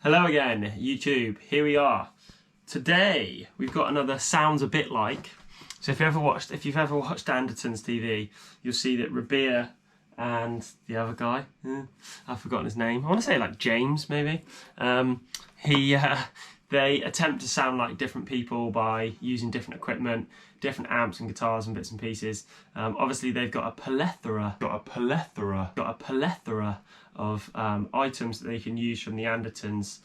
Hello again, YouTube. Here we are. Today we've got another Sounds a Bit Like. So if you've ever watched Anderton's TV, you'll see that Rabea and the other guy, I've forgotten his name. I want to say like James maybe. They attempt to sound like different people by using different equipment, different amps and guitars and bits and pieces. Obviously they've got a plethora of items that they can use from the Andertons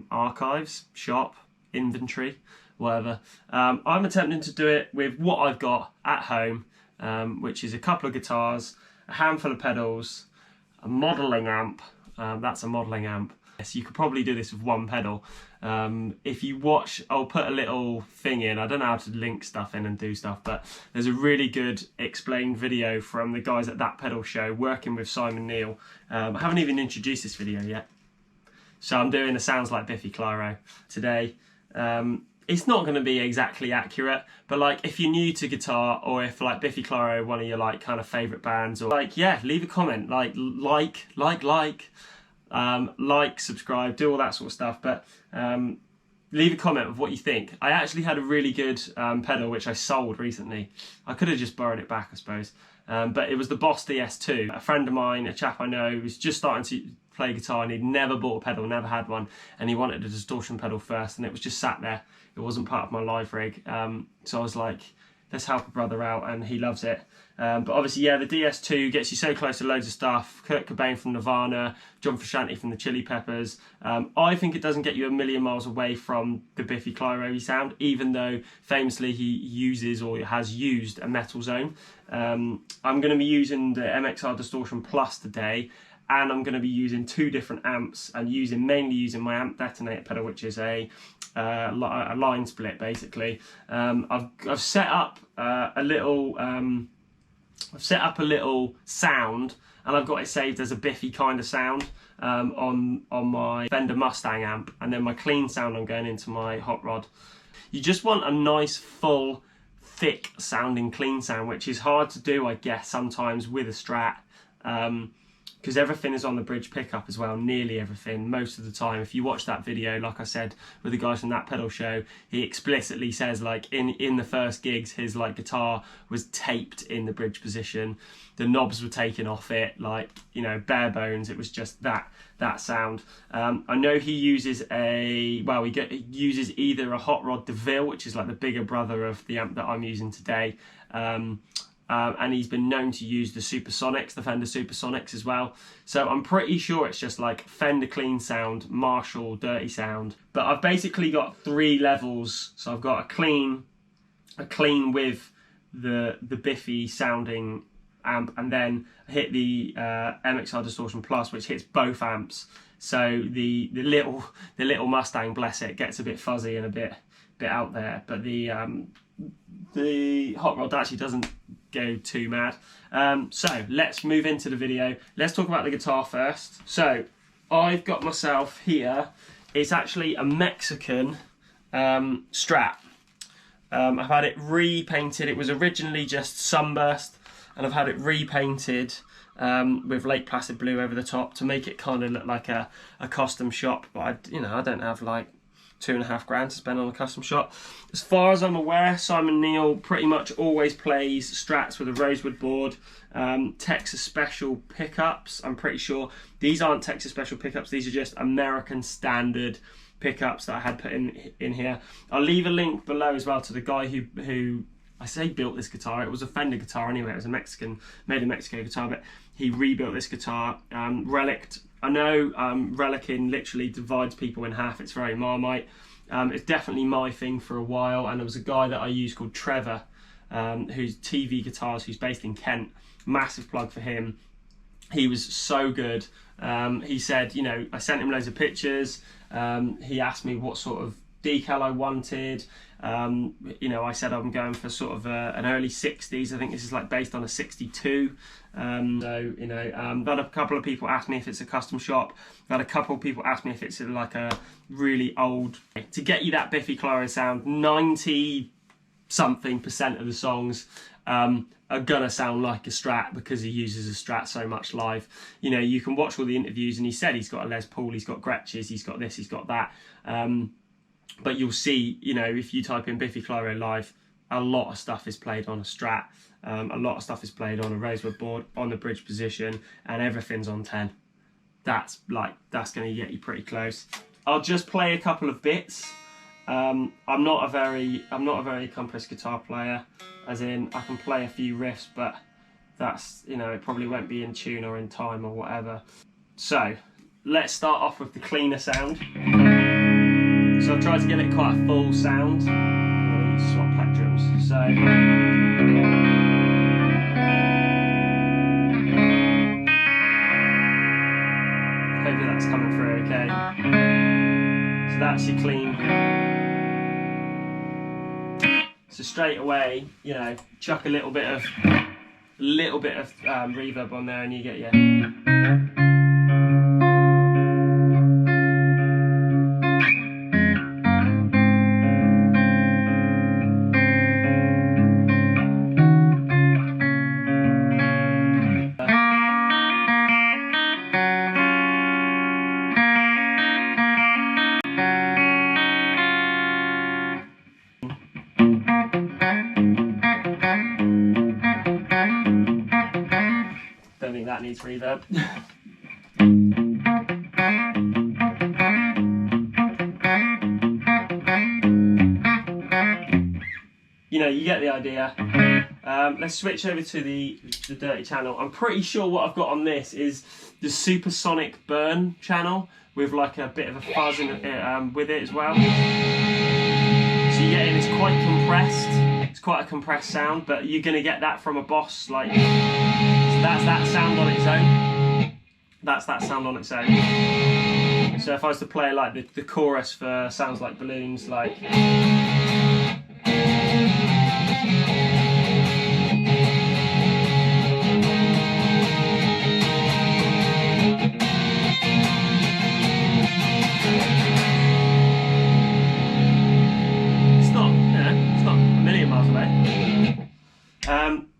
archives, shop, inventory, whatever. I'm attempting to do it with what I've got at home, which is a couple of guitars, a handful of pedals, a modelling amp. That's a modelling amp. Yes, you could probably do this with one pedal. If you watch, I'll put a little thing in. I don't know how to link stuff in and do stuff, but there's a really good explained video from the guys at That Pedal Show working with Simon Neil. I haven't even introduced this video yet. So I'm doing a Sounds Like Biffy Clyro today. It's not going to be exactly accurate, but like if you're new to guitar, or if like Biffy Clyro, one of your like kind of favourite bands, or like, yeah, leave a comment, like, subscribe, do all that sort of stuff, but leave a comment of what you think. I actually had a really good pedal which I sold recently. I could have just borrowed it back, I suppose, but it was the Boss DS2. A friend of mine, a chap I know, was just starting to play guitar and he'd never bought a pedal, never had one, and he wanted a distortion pedal first, and it was just sat there. It wasn't part of my live rig, so I was like, let's help a brother out, and he loves it. But obviously, yeah, the DS2 gets you so close to loads of stuff. Kurt Cobain from Nirvana, John Frusciante from the Chili Peppers. I think it doesn't get you a million miles away from the Biffy Clyro sound, even though famously he uses or has used a metal zone. I'm going to be using the MXR Distortion Plus today, and I'm going to be using two different amps and mainly using my amp detonator pedal, which is a line split basically. I've set up a little sound, and I've got it saved as a Biffy kind of sound on my Fender Mustang amp, and then my clean sound I'm going into my hot rod. You just want a nice full thick sounding clean sound, which is hard to do, I guess, sometimes with a Strat, because everything is on the bridge pickup as well, nearly everything, most of the time. If you watch that video, like I said, with the guys from That Pedal Show, he explicitly says, like, in the first gigs, his like guitar was taped in the bridge position, the knobs were taken off it, like, you know, bare bones. It was just that sound. I know he uses he uses either a Hot Rod DeVille, which is like the bigger brother of the amp that I'm using today, and he's been known to use the Supersonics, the Fender Supersonics as well. So I'm pretty sure it's just like Fender clean sound, Marshall dirty sound. But I've basically got three levels. So I've got a clean with the Biffy sounding amp, and then I hit the MXR Distortion Plus, which hits both amps. So the little Mustang, bless it, gets a bit fuzzy and a bit out there, but the hot rod actually doesn't go too mad. So let's move into the video. Let's talk about the guitar first. So I've got myself here, it's actually a Mexican Strat. I've had it repainted. It was originally just sunburst, and I've had it repainted with Lake Placid blue over the top to make it kind of look like a custom shop. But I don't have like $2.5 grand to spend on a custom shop. As far as I'm aware, Simon Neil pretty much always plays Strats with a rosewood board. Texas Special pickups, I'm pretty sure. These aren't Texas Special pickups, these are just American standard pickups that I had put in here. I'll leave a link below as well to the guy who I say built this guitar. It was a Fender guitar anyway, it was made in Mexico guitar, but he rebuilt this guitar. Relic, I know Relicing literally divides people in half. It's very Marmite. It's definitely my thing for a while, and there was a guy that I used called Trevor, who's TV Guitars, who's based in Kent. Massive plug for him. He was so good. He said, you know, I sent him loads of pictures. He asked me what sort of decal I wanted. You know, I said I'm going for sort of an early 60s. I think this is like based on a 62. So, you know, I've had a couple of people ask me if it's a custom shop. I've had a couple of people ask me if it's like a really old, to get you that Biffy Clyro sound, 90 something percent of the songs are gonna sound like a Strat because he uses a Strat so much live. You know, you can watch all the interviews and he said he's got a Les Paul, he's got Gretsch's, he's got this, he's got that. But you'll see, you know, if you type in Biffy Clyro live, a lot of stuff is played on a Strat. A lot of stuff is played on a rosewood board, on the bridge position, and everything's on 10. That's going to get you pretty close. I'll just play a couple of bits. I'm not a very accomplished guitar player, as in I can play a few riffs, but that's, you know, it probably won't be in tune or in time or whatever. So let's start off with the cleaner sound. So I've tried to get it quite a full sound. I'm going to use swap plectrums. So. Hopefully that's coming through okay. So that's your clean. So straight away, you know, chuck a little bit of reverb on there and you get your. Don't think that needs reverb. You know, you get the idea. Let's switch over to the dirty channel. I'm pretty sure what I've got on this is the supersonic burn channel with like a bit of a fuzz in it, with it as well. So you get it's quite compressed. It's quite a compressed sound, but you're going to get that from a Boss. Like, so that's that sound on its own. That's that sound on its own. So if I was to play like the chorus for Sounds Like Balloons, like.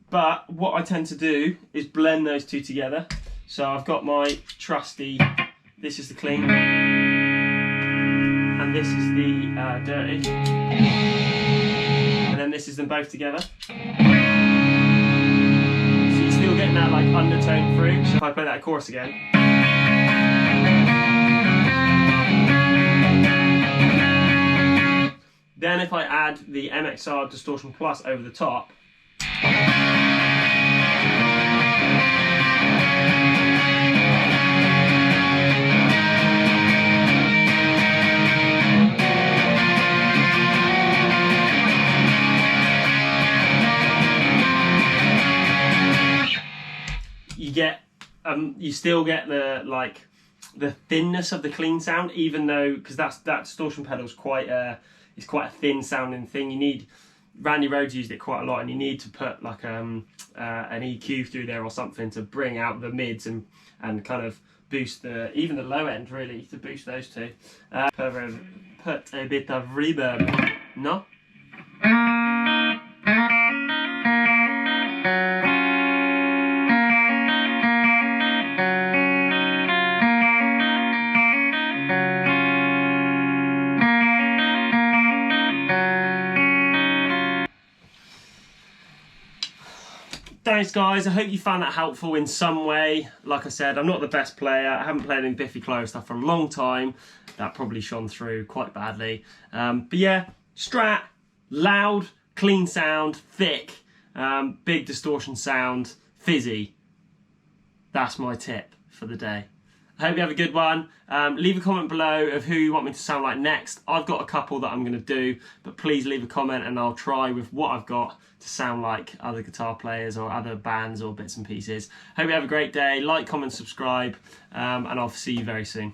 But what I tend to do is blend those two together. So I've got my trusty, this is the clean, and this is the dirty, and then this is them both together. So you're still getting that like undertone through. So if I play that chorus again. Then if I add the MXR Distortion Plus over the top, you still get the thinness of the clean sound, even though, because that distortion pedal is quite a thin sounding thing. You need, Randy Rhoads used it quite a lot, and you need to put like an EQ through there or something to bring out the mids and kind of boost even the low end, really, to boost those two. Put a bit of reverb, no? Thanks guys, I hope you found that helpful in some way. Like I said, I'm not the best player. I haven't played any Biffy Clyro stuff for a long time. That probably shone through quite badly. But yeah, Strat, loud, clean sound, thick, big distortion sound, fizzy. That's my tip for the day. I hope you have a good one. Leave a comment below of who you want me to sound like next. I've got a couple that I'm going to do, but please leave a comment and I'll try with what I've got to sound like other guitar players or other bands or bits and pieces. Hope you have a great day. Like, comment, subscribe, and I'll see you very soon.